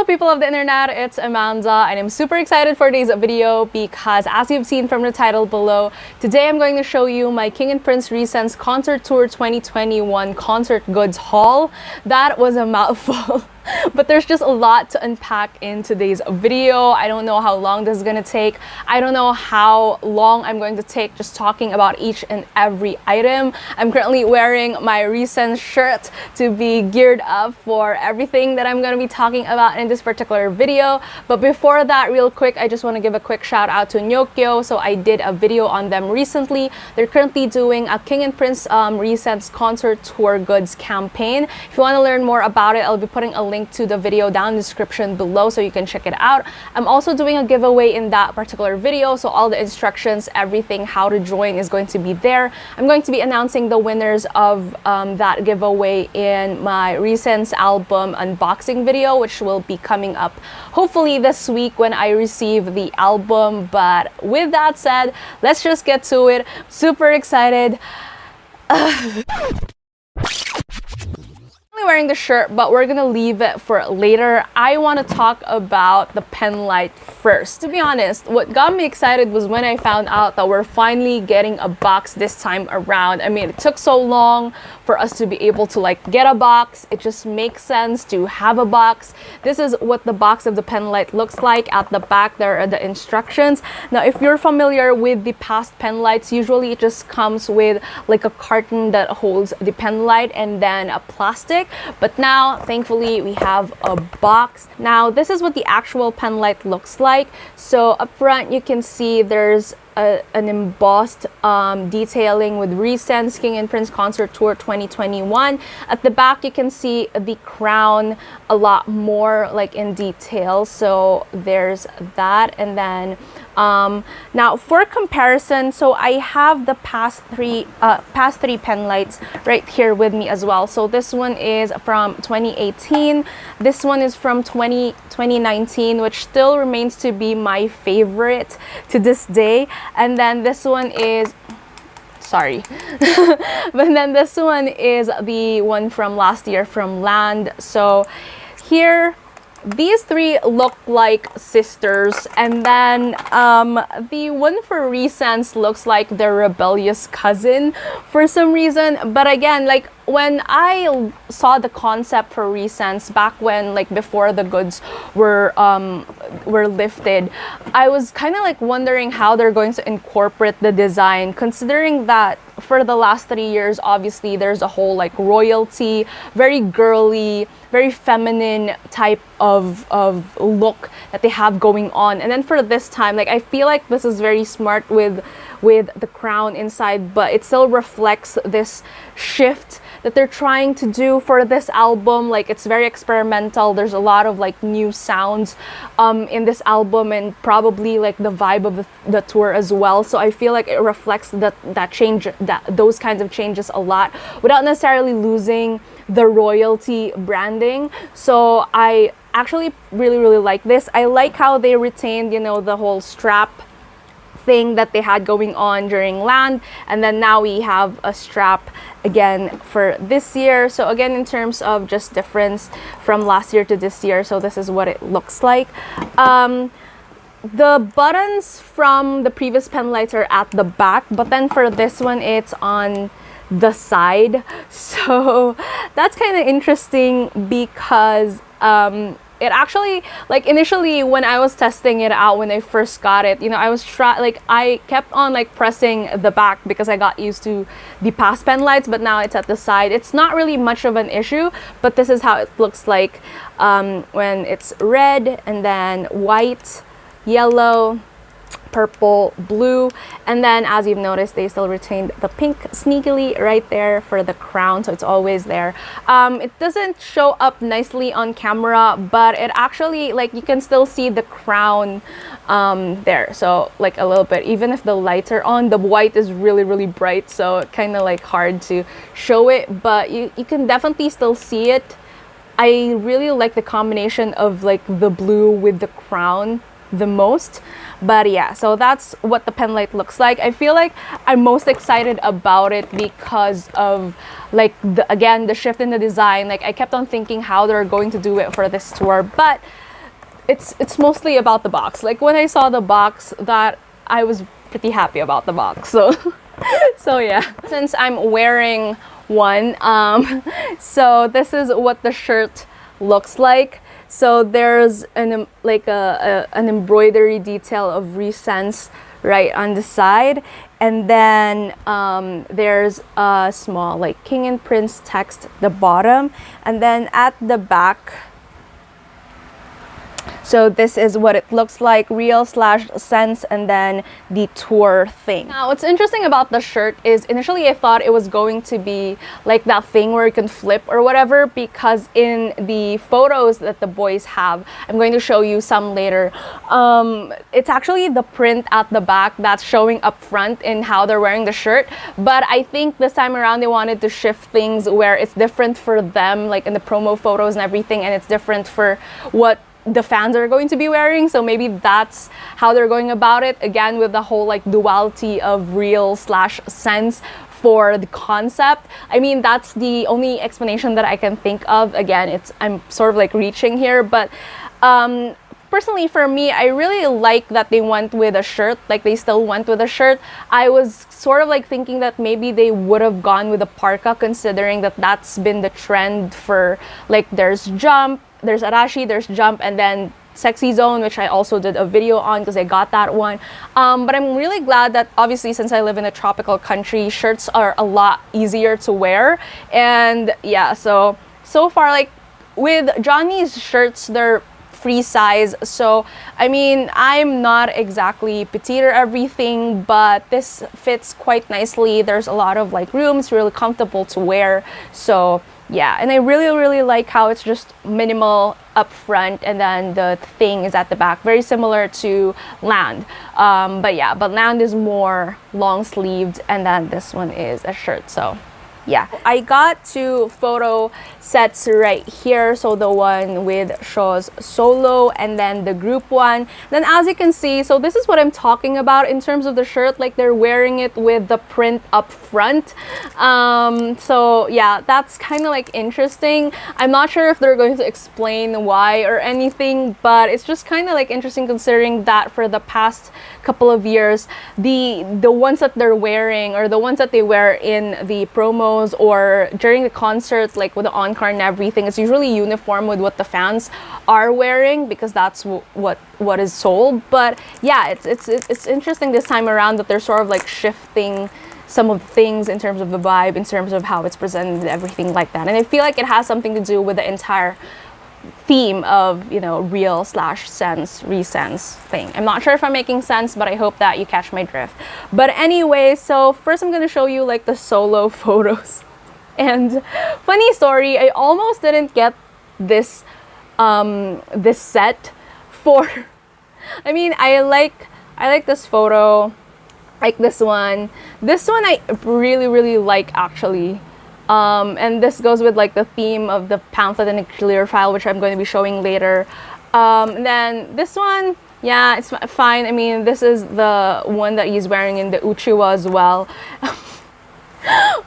Hello people of the internet, it's Amanda and I'm super excited for today's video because as you've seen from the title below, today I'm going to show you my King and Prince Recents Concert Tour 2021 concert goods haul. That was a mouthful. But there's just a lot to unpack in today's video. I don't know how long this is going to take. I don't know how long I'm going to take just talking about each and every item. I'm currently wearing my recent shirt to be geared up for everything that I'm going to be talking about in this particular video. But before that, real quick, I just want to give a quick shout out to Nyokyo. So I did a video on them recently. They're currently doing a King and Prince Recents Concert Tour Goods campaign. If you want to learn more about it, I'll be putting a link to the video down in the description below so you can check it out. I'm also doing a giveaway in that particular video, so all the instructions, everything, how to join is going to be there. I'm going to be announcing the winners of that giveaway in my Recents album unboxing video, which will be coming up hopefully this week when I receive the album. But with that said, let's just get to it. Super excited. Wearing the shirt, but we're gonna leave it for later. I want to talk about the penlight first. To be honest, what got me excited was when I found out that we're finally getting a box this time around. I mean, it took so long for us to be able to like get a box. It just makes sense to have a box. This is what the box of the penlight looks like. At the back there are the instructions. Now if you're familiar with the past penlights, usually it just comes with like a carton that holds the penlight and then a plastic. But now thankfully we have a box. Now this is what the actual penlight looks like. So up front you can see there's an embossed detailing with Recents King and Prince Concert Tour 2021. At the back you can see the crown a lot more like in detail, so there's that. And then now for comparison, so I have the past three penlights right here with me as well. So this one is from 2018, this one is from 2019, which still remains to be my favorite to this day. And then this one is, sorry, but then this one is the one from last year from Land. So here, these three look like sisters, and then the one for Recents looks like their rebellious cousin for some reason. But again, like when I saw the concept for Recents back when, like before the goods were lifted, I was kind of like wondering how they're going to incorporate the design, considering that for the last 3 years, obviously there's a whole like royalty, very girly, very feminine type of look that they have going on. And then for this time, like I feel like this is very smart with the crown inside, but it still reflects this shift that they're trying to do for this album. Like it's very experimental. There's a lot of like new sounds in this album, and probably like the vibe of the tour as well. So I feel like it reflects that change, those kinds of changes a lot without necessarily losing the royalty branding. So I actually really like this. I like how they retained, you know, the whole strap thing that they had going on during Land, and then now we have a strap again for this year. So again, in terms of just difference from last year to this year, so this is what it looks like. The buttons from the previous penlights are at the back, but then for this one it's on the side. So that's kind of interesting because it actually, like initially when I was testing it out, when I first got it, you know, I kept on like pressing the back because I got used to the past penlights, but now it's at the side. It's not really much of an issue, but this is how it looks like when it's red, and then white, yellow, purple, blue, and then as you've noticed, they still retained the pink sneakily right there for the crown, so it's always there. It doesn't show up nicely on camera, but it actually, like, you can still see the crown there, so like a little bit, even if the lights are on. The white is really bright, so kind of like hard to show it, but you can definitely still see it. I really like the combination of like the blue with the crown the most. But yeah, so that's what the penlight looks like. I feel like I'm most excited about it because of like again the shift in the design. Like I kept on thinking how they're going to do it for this tour, but it's mostly about the box. Like when I saw the box, that I was pretty happy about the box. So so yeah, since I'm wearing one, so this is what the shirt looks like. So there's an like an embroidery detail of Recents right on the side, and then there's a small like king and prince text at the bottom, and then at the back, so this is what it looks like, real/sense, and then the tour thing. Now, what's interesting about the shirt is initially I thought it was going to be like that thing where you can flip or whatever, because in the photos that the boys have, I'm going to show you some later, it's actually the print at the back that's showing up front in how they're wearing the shirt. But I think this time around they wanted to shift things where it's different for them, like in the promo photos and everything, and it's different for what the fans are going to be wearing. So maybe that's how they're going about it, again with the whole like duality of real/sense for the concept. I mean, that's the only explanation that I can think of. Again, I'm sort of like reaching here, but personally for me, I really like that they went with a shirt, like they still went with a shirt. I was sort of like thinking that maybe they would have gone with a parka, considering that that's been the trend for like there's Jump, there's Arashi, there's Jump, and then Sexy Zone, which I also did a video on because I got that one. But I'm really glad that obviously since I live in a tropical country, shirts are a lot easier to wear. And yeah, so far, like with Johnny's shirts, they're free size. So I mean, I'm not exactly petite or everything, but this fits quite nicely. There's a lot of like room. It's really comfortable to wear. So yeah, and I really like how it's just minimal up front, and then the thing is at the back, very similar to Land. But yeah, but Land is more long sleeved, and then this one is a shirt. So yeah, I got two photo sets right here. So the one with Shaw's solo and then the group one. Then as you can see, so this is what I'm talking about in terms of the shirt, like they're wearing it with the print up front. So yeah, that's kind of like interesting. I'm not sure if they're going to explain why or anything, but it's just kind of like interesting considering that for the past couple of years, the ones that they're wearing, or the ones that they wear in the promos or during the concerts, like with the on-card and everything, it's usually uniform with what the fans are wearing because that's what is sold. But yeah, it's interesting this time around that they're sort of like shifting some of the things in terms of the vibe, in terms of how it's presented and everything like that. And I feel like it has something to do with the entire theme of, you know, real/sense, Recents thing. I'm not sure if I'm making sense, but I hope that you catch my drift. But anyway, so first I'm going to show you like the solo photos. And funny story, I almost didn't get this this set for I mean, I like this photo, like this one I really like actually. And this goes with like the theme of the pamphlet and the clear file, which I'm going to be showing later. And then this one, yeah, it's fine. I mean, this is the one that he's wearing in the Uchiwa as well.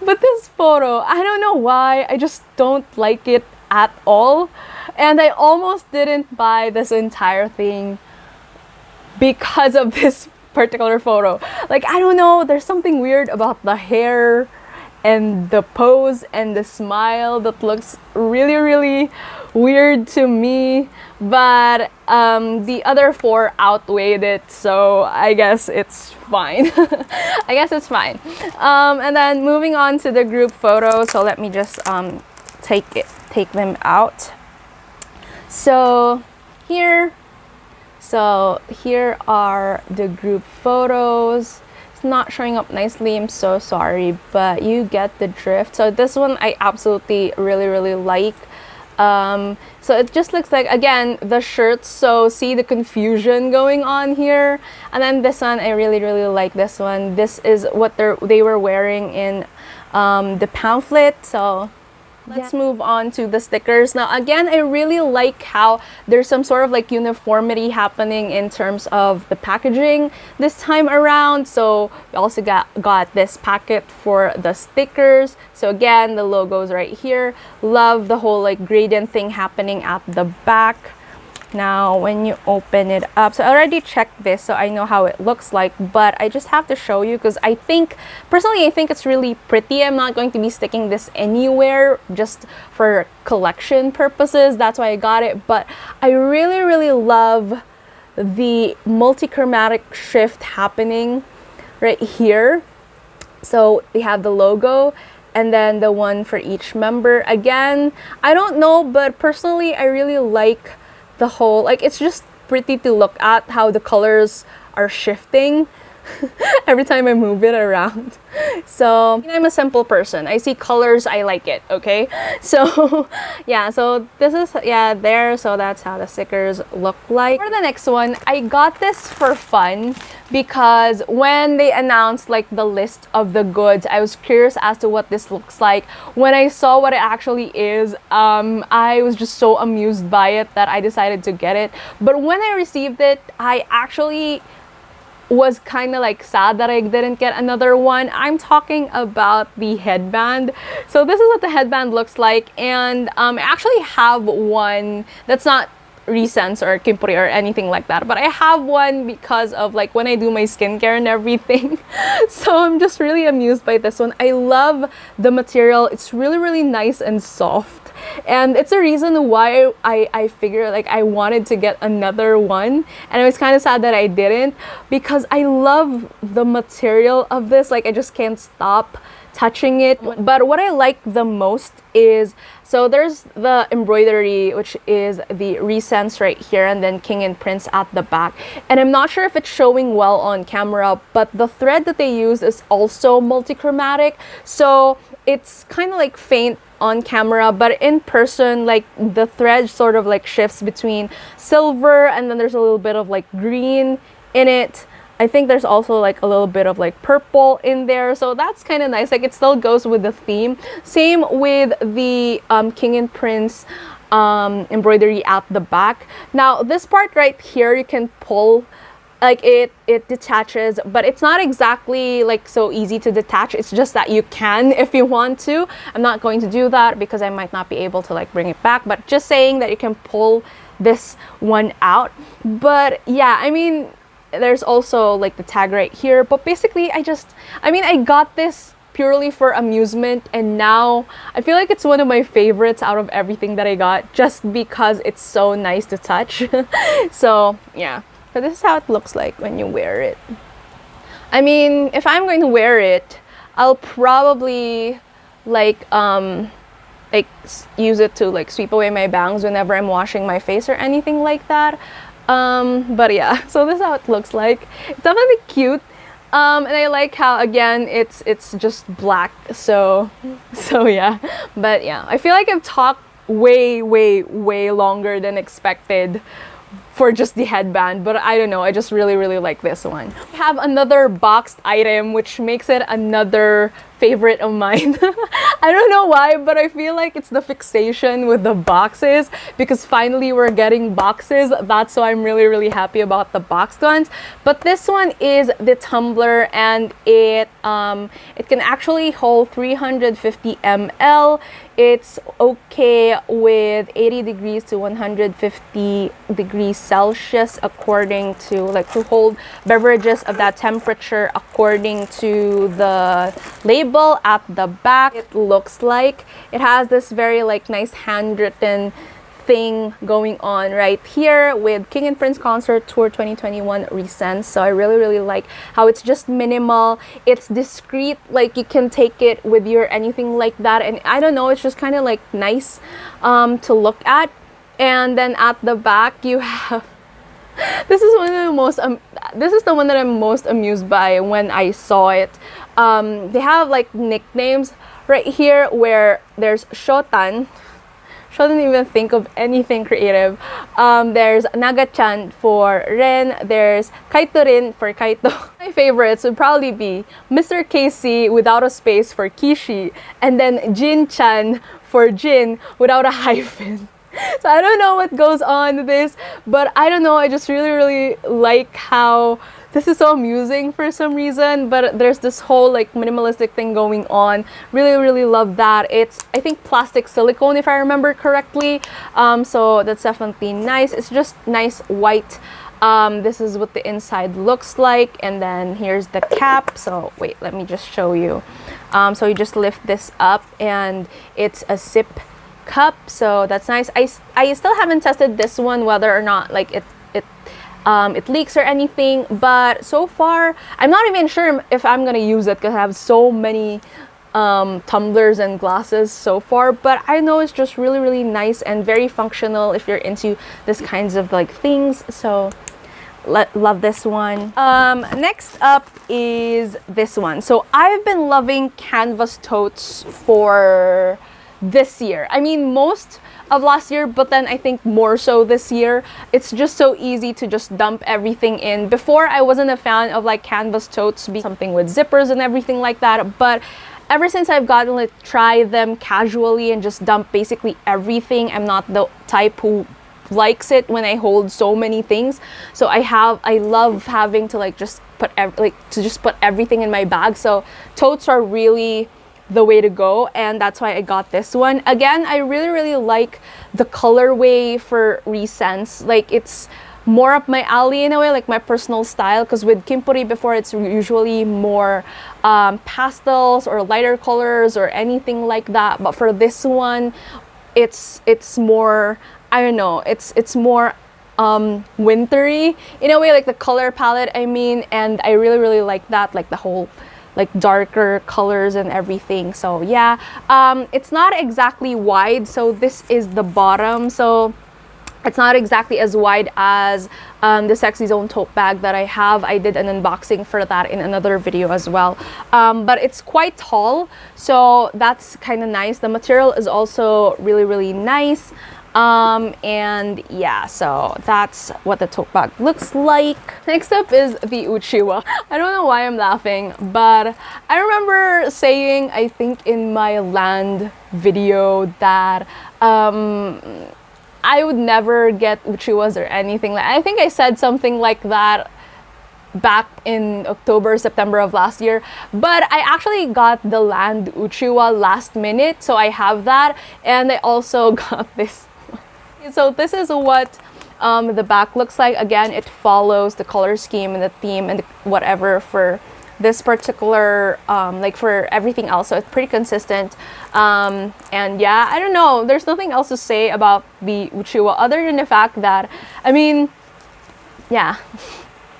But this photo, I don't know why, I just don't like it at all. And I almost didn't buy this entire thing because of this particular photo. Like, I don't know, there's something weird about the hair and the pose and the smile that looks really weird to me. But the other four outweighed it, so I guess it's fine. I guess it's fine. And then moving on to the group photo, so let me just take them out. So here are the group photos. It's not showing up nicely, I'm so sorry, but you get the drift. So this one I absolutely really like. So it just looks like, again, the shirts, so see the confusion going on here. And then this one, I really like this one. This is what they were wearing in the pamphlet. So let's move on to the stickers. Now, again, I really like how there's some sort of like uniformity happening in terms of the packaging this time around. So we also got this packet for the stickers. So again, the logo's right here. Love the whole like gradient thing happening at the back. Now, when you open it up, so I already checked this, so I know how it looks like, but I just have to show you because I think, personally, I think it's really pretty. I'm not going to be sticking this anywhere just for collection purposes. That's why I got it, but I really, really love the multi-chromatic shift happening right here. So they have the logo and then the one for each member. Again, I don't know, but personally, I really like the whole, like, it's just pretty to look at how the colors are shifting every time I move it around. So I'm a simple person. I see colors, I like it, okay? So yeah, so this is, yeah, there. So that's how the stickers look like. For the next one, I got this for fun because when they announced like the list of the goods, I was curious as to what this looks like. When I saw what it actually is, I was just so amused by it that I decided to get it. But when I received it, I actually was kind of like sad that I didn't get another one. I'm talking about the headband. So this is what the headband looks like, and I actually have one that's not Recents or Kimpuri or anything like that, but I have one because of like when I do my skincare and everything. So I'm just really amused by this one. I love the material. It's really, really nice and soft, and it's a reason why I figured like I wanted to get another one, and I was kind of sad that I didn't because I love the material of this. Like, I just can't stop touching it. But what I like the most is, so there's the embroidery, which is the Recents right here, and then King and Prince at the back. And I'm not sure if it's showing well on camera, but the thread that they use is also multi-chromatic. So it's kind of like faint on camera, but in person, like the thread sort of like shifts between silver and then there's a little bit of like green in it. I think there's also like a little bit of like purple in there, so that's kind of nice. Like, it still goes with the theme. Same with the King and Prince embroidery at the back. Now this part right here, you can pull, like it detaches, but it's not exactly like so easy to detach. It's just that you can if you want to. I'm not going to do that because I might not be able to like bring it back, but just saying that you can pull this one out. But yeah, I mean, there's also like the tag right here, but basically I got this purely for amusement, and now I feel like it's one of my favorites out of everything that I got, just because it's so nice to touch. So yeah, so this is how it looks like when you wear it. I mean, if I'm going to wear it, I'll probably like use it to like sweep away my bangs whenever I'm washing my face or anything like that. But yeah, so this is how it looks like. It's definitely cute, and I like how, again, it's just black. So yeah, but yeah, I feel like I've talked way longer than expected for just the headband, but I don't know, I just really like this one. I have another boxed item, which makes it another favorite of mine. I don't know why, but I feel like it's the fixation with the boxes, because finally we're getting boxes. That's why I'm really happy about the boxed ones. But this one is the Tumbler, and it can actually hold 350 ml. It's okay with 80 degrees to 150 degrees Celsius, according to, like, to hold beverages of that temperature according to the label at the back. It looks like it has this very like nice handwritten thing going on right here with King and Prince Concert Tour 2021 Recents. So I really like how it's just minimal, it's discreet, like you can take it with you or anything like that, and I don't know, it's just kind of like nice to look at. And then at the back you have this is one of the most this is the one that I'm most amused by when I saw it. They have like nicknames right here where there's Shotan. Shouldn't even think of anything creative. There's Naga-chan for Ren. There's Kaito-rin for Kaito. My favorites would probably be Mr. KC without a space for Kishi, and then Jin-chan for Jin without a hyphen. So I don't know what goes on with this, but I don't know, I just really like how this is so amusing for some reason, but there's this whole like minimalistic thing going on. Really love that. It's, I think, plastic silicone if I remember correctly. So that's definitely nice. It's just nice white. This is what the inside looks like, and then here's the cap. So wait, let me just show you. So you just lift this up and it's a sip cup, so that's nice. I still haven't tested this one, whether or not like it leaks or anything, but so far I'm not even sure if I'm gonna use it because I have so many tumblers and glasses so far, but I know it's just really nice and very functional if you're into this kinds of like things. So love this one. Next up is this one. So I've been loving canvas totes for this year. I mean, most of last year, but then I think more so this year. It's just so easy to just dump everything in. Before, I wasn't a fan of like canvas totes, be something with zippers and everything like that, but ever since I've gotten to like, try them casually and just dump basically everything, I'm not the type who likes it when I hold so many things. So I love having to like just put everything in my bag. So totes are really the way to go, and that's why I got this one. Again, I really like the colorway for Recents. Like, it's more up my alley in a way, like my personal style, because with Kimpuri before, it's usually more pastels or lighter colors or anything like that, but for this one, it's more, I don't know, it's more wintry in a way, like the color palette, I mean, and I really like that, like the whole like darker colors and everything. So yeah, it's not exactly wide, so this is the bottom, so it's not exactly as wide as the Sexy Zone tote bag that I have. I did an unboxing for that in another video as well, but it's quite tall, so that's kind of nice. The material is also really nice. And yeah, so that's what the tote bag looks like. Next up is the Uchiwa. I don't know why I'm laughing, but I remember saying, I think in my land video, that I would never get Uchiwas or anything. Like, I think I said something like that back in October, September of last year, but I actually got the land Uchiwa last minute, so I have that, and I also got this. So this is what the back looks like. Again, it follows the color scheme and the theme and whatever for this particular, like for everything else. So it's pretty consistent. And yeah, I don't know. There's nothing else to say about the Uchiwa other than the fact that, I mean, yeah.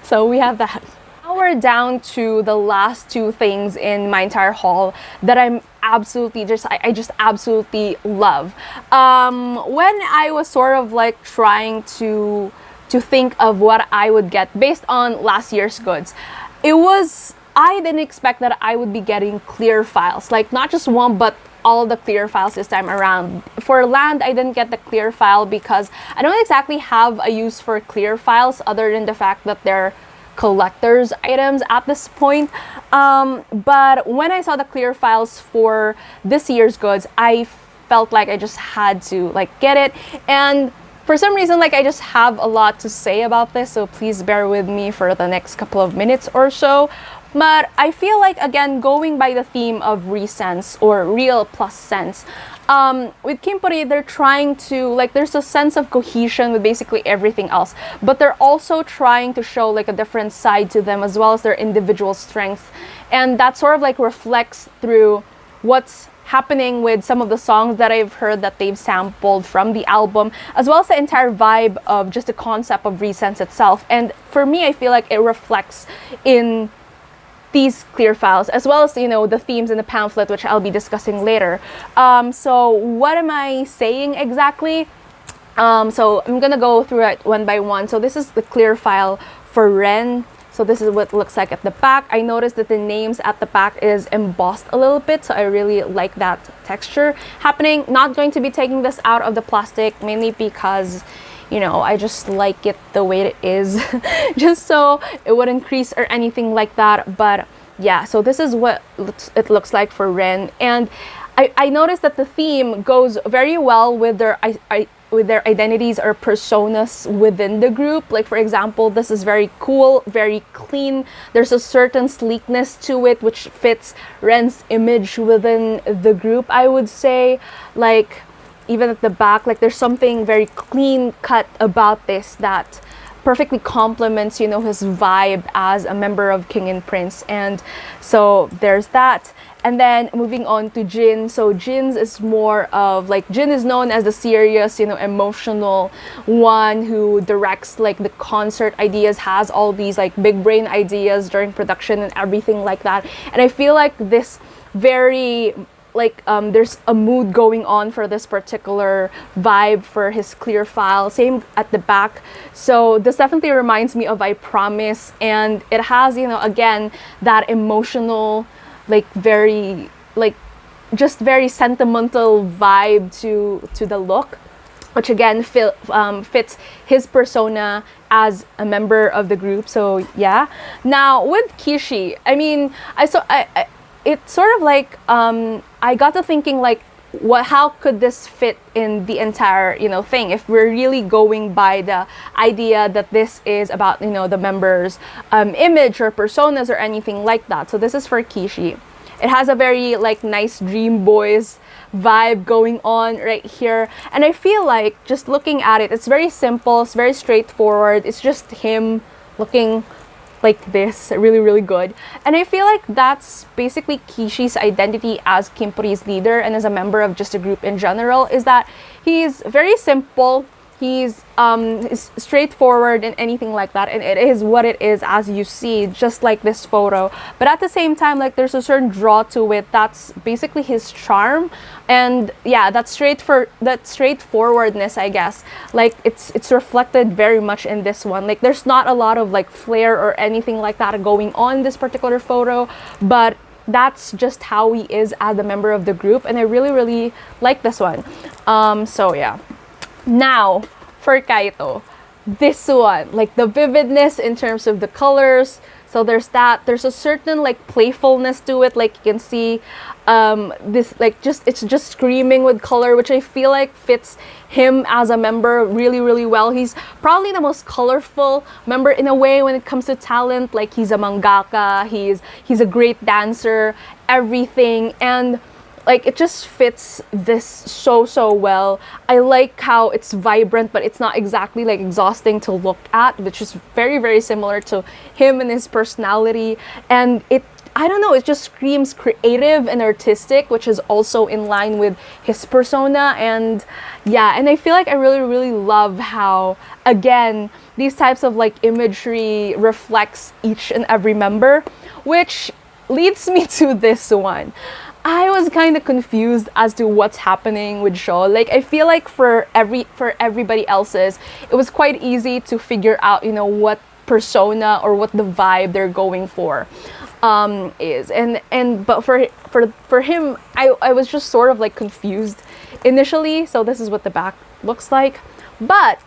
So we have that. Now we're down to the last two things in my entire haul that I'm absolutely I just absolutely love. When I was sort of like trying to think of what I would get based on last year's goods, I didn't expect that I would be getting clear files, like not just one, but all the clear files this time around. For land, I didn't get the clear file because I don't exactly have a use for clear files other than the fact that they're collector's items at this point, but when I saw the clear files for this year's goods, I felt like I just had to like get it, and for some reason, like, I just have a lot to say about this, so please bear with me for the next couple of minutes or so. But I feel like, again, going by the theme of Recents or real plus sense, with Kimpuri, they're trying to, like, there's a sense of cohesion with basically everything else, but they're also trying to show like a different side to them as well as their individual strengths, and that sort of like reflects through what's happening with some of the songs that I've heard that they've sampled from the album, as well as the entire vibe of just the concept of Recents itself. And for me, I feel like it reflects in these clear files, as well as, you know, the themes in the pamphlet, which I'll be discussing later. So what am I saying exactly? So I'm gonna go through it one by one. So this is the clear file for Ren. So this is what it looks like at the back. I noticed that the names at the back is embossed a little bit, so I really like that texture happening. Not going to be taking this out of the plastic, mainly because, you know, I just like it the way it is, just so it wouldn't crease or anything like that. But yeah, so this is what it looks like for Ren. And I noticed that the theme goes very well with their with their identities or personas within the group. Like for example, this is very cool, very clean. There's a certain sleekness to it which fits Ren's image within the group, I would say. Like even at the back, like there's something very clean cut about this that perfectly complements, you know, his vibe as a member of King and Prince. And so there's that. And then moving on to Jin. So Jin's is more of like, Jin is known as the serious, you know, emotional one who directs like the concert ideas, has all these like big brain ideas during production and everything like that. And I feel like this very like there's a mood going on for this particular vibe for his clear file. Same at the back. So this definitely reminds me of I Promise, and it has, you know, again that emotional, like very like just very sentimental vibe to the look, which again fits his persona as a member of the group. So yeah. Now with Kishi, I mean, it's sort of like I got to thinking like, how could this fit in the entire, you know, thing if we're really going by the idea that this is about, you know, the members' image or personas or anything like that. So this is for Kishi. It has a very like nice Dream Boys vibe going on right here, and I feel like just looking at it, it's very simple, it's very straightforward. It's just him looking like this, really, really good. And I feel like that's basically Kishi's identity as Kimpuri's leader and as a member of just a group in general, is that he's very simple, he's straightforward and anything like that, and it is what it is, as you see, just like this photo. But at the same time, like there's a certain draw to it that's basically his charm. And yeah, that straightforwardness, I guess, like it's reflected very much in this one. Like there's not a lot of like flair or anything like that going on in this particular photo, but that's just how he is as a member of the group, and I really, really like this one. So yeah. Now for Kaito, this one, like the vividness in terms of the colors. So there's that. There's a certain like playfulness to it. Like you can see this, like it's just screaming with color, which I feel like fits him as a member really, really well. He's probably the most colorful member in a way when it comes to talent. Like he's a mangaka, he's a great dancer, everything, and like it just fits this so well. I like how it's vibrant, but it's not exactly like exhausting to look at, which is very, very similar to him and his personality. And I don't know, it just screams creative and artistic, which is also in line with his persona. And yeah, and I feel like I really, really love how, again, these types of like imagery reflects each and every member, which leads me to this one. I was kind of confused as to what's happening with Shaw. Like I feel like for everybody else's, it was quite easy to figure out, you know, what persona or what the vibe they're going for is. But for him, I was just sort of like confused initially. So this is what the back looks like. But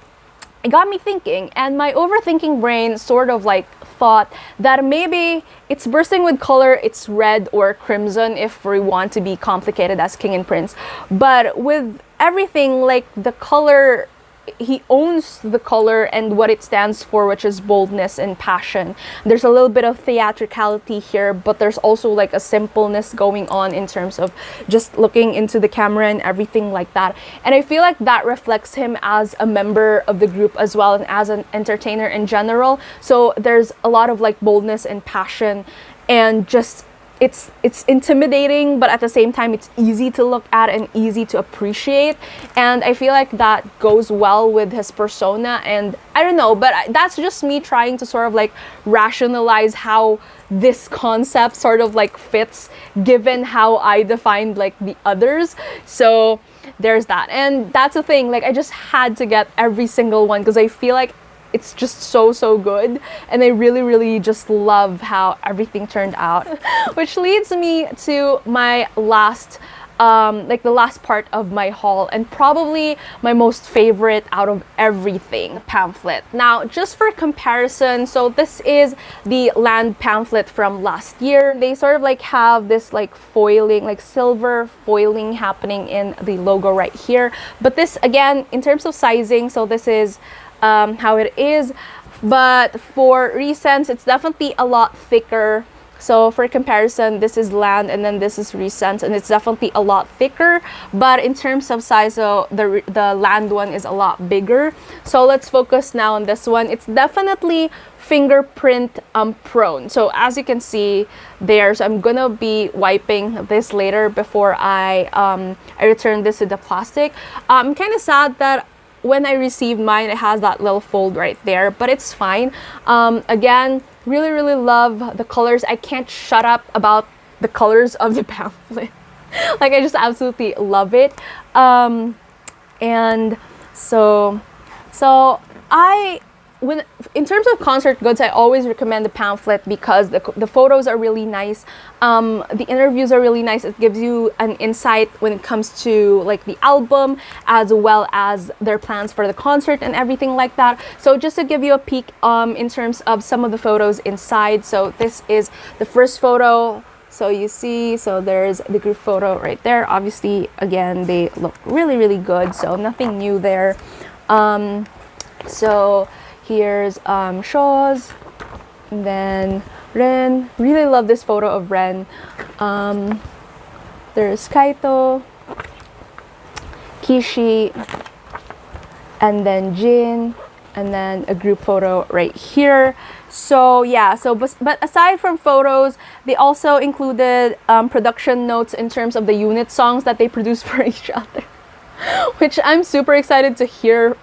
it got me thinking, and my overthinking brain sort of like thought that maybe it's bursting with color, it's red or crimson if we want to be complicated as King and Prince. But with everything, like the color, he owns the color and what it stands for, which is boldness and passion. There's a little bit of theatricality here, but there's also like a simpleness going on in terms of just looking into the camera and everything like that. And I feel like that reflects him as a member of the group as well, and as an entertainer in general. So there's a lot of like boldness and passion, and just it's intimidating, but at the same time it's easy to look at and easy to appreciate. And I feel like that goes well with his persona. And I don't know, but that's just me trying to sort of like rationalize how this concept sort of like fits given how I defined like the others. So there's that. And that's the thing, like I just had to get every single one because I feel like it's just so good, and I really, really just love how everything turned out. Which leads me to my last like the last part of my haul, and probably my most favorite out of everything, the pamphlet. Now, just for comparison, so this is the land pamphlet from last year. They sort of like have this like foiling, like silver foiling happening in the logo right here. But this, again, in terms of sizing, so this is how it is. But for recents, it's definitely a lot thicker. So for comparison, this is land and then this is recents, and it's definitely a lot thicker. But in terms of size, so the land one is a lot bigger. So let's focus now on this one. It's definitely fingerprint prone. So as you can see there, so I'm gonna be wiping this later before I return this to the plastic. I'm kind of sad that when I received mine, it has that little fold right there, but it's fine. Again, really love the colors. I can't shut up about the colors of the pamphlet. Like, I just absolutely love it. And so in terms of concert goods, I always recommend the pamphlet because the photos are really nice. The interviews are really nice. It gives you an insight when it comes to like the album, as well as their plans for the concert and everything like that. So just to give you a peek in terms of some of the photos inside. So this is the first photo. So you see, so there's the group photo right there. Obviously, again, they look really good. So nothing new there. So here's Shows, and then Ren. Really love this photo of Ren. There's Kaito, Kishi, and then Jin, and then a group photo right here. So yeah, so but aside from photos, they also included production notes in terms of the unit songs that they produce for each other, which I'm super excited to hear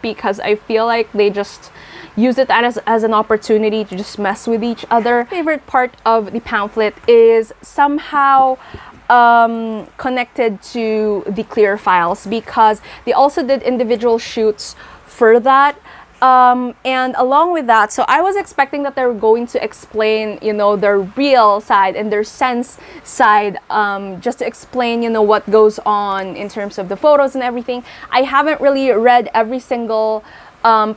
because I feel like they just use it as an opportunity to just mess with each other. Favorite part of the pamphlet is somehow connected to the clear files, because they also did individual shoots for that. And along with that, so I was expecting that they were going to explain, you know, their real side and their sense side, just to explain, you know, what goes on in terms of the photos and everything. I haven't really read every single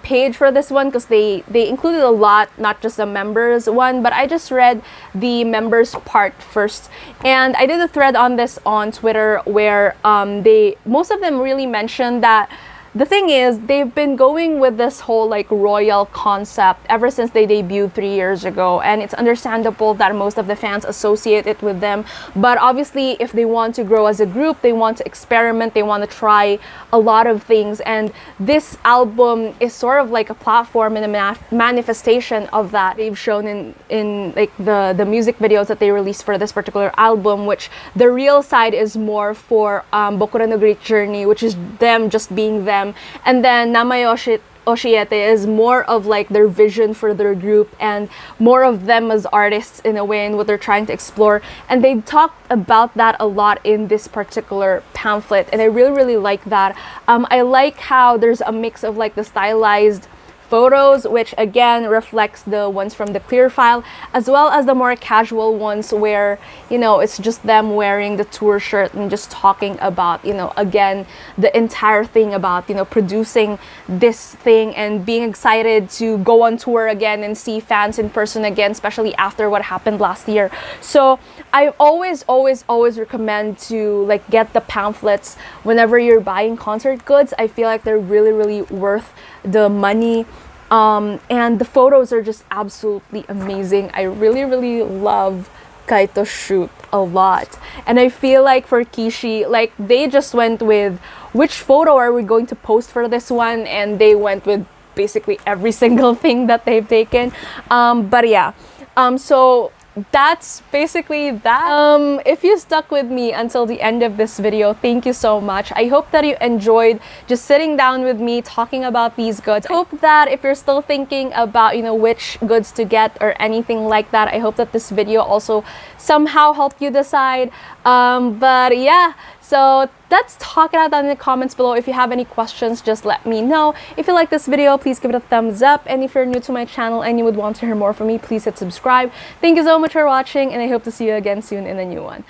page for this one because they included a lot, not just the members one, but I just read the members part first. And I did a thread on this on Twitter where most of them really mentioned that the thing is, they've been going with this whole like royal concept ever since they debuted 3 years ago, and it's understandable that most of the fans associate it with them. But obviously, if they want to grow as a group, they want to experiment, they want to try a lot of things, and this album is sort of like a platform and a manifestation of that. They've shown in like the music videos that they released for this particular album, which the real side is more for Bokura no Great Journey, which is them just being them. And then Namae Oshiete is more of like their vision for their group and more of them as artists in a way and what they're trying to explore. And they talked about that a lot in this particular pamphlet, and I really like that. I like how there's a mix of like the stylized photos, which again reflects the ones from the clear file, as well as the more casual ones where, you know, it's just them wearing the tour shirt and just talking about, you know, again, the entire thing about, you know, producing this thing and being excited to go on tour again and see fans in person again, especially after what happened last year. So I always recommend to like get the pamphlets whenever you're buying concert goods. I feel like they're really worth the money. And the photos are just absolutely amazing. I really love Kaito's shoot a lot. And I feel like for Kishi, like they just went with which photo are we going to post for this one, and they went with basically every single thing that they've taken. But yeah, so that's basically that. If you stuck with me until the end of this video, thank you so much. I hope that you enjoyed just sitting down with me talking about these goods. I hope that if you're still thinking about, you know, which goods to get or anything like that, I hope that this video also somehow helped you decide. But yeah, so let's talk it out down in the comments below. If you have any questions, just let me know. If you like this video, please give it a thumbs up. And if you're new to my channel and you would want to hear more from me, please hit subscribe. Thank you so much for watching, and I hope to see you again soon in a new one.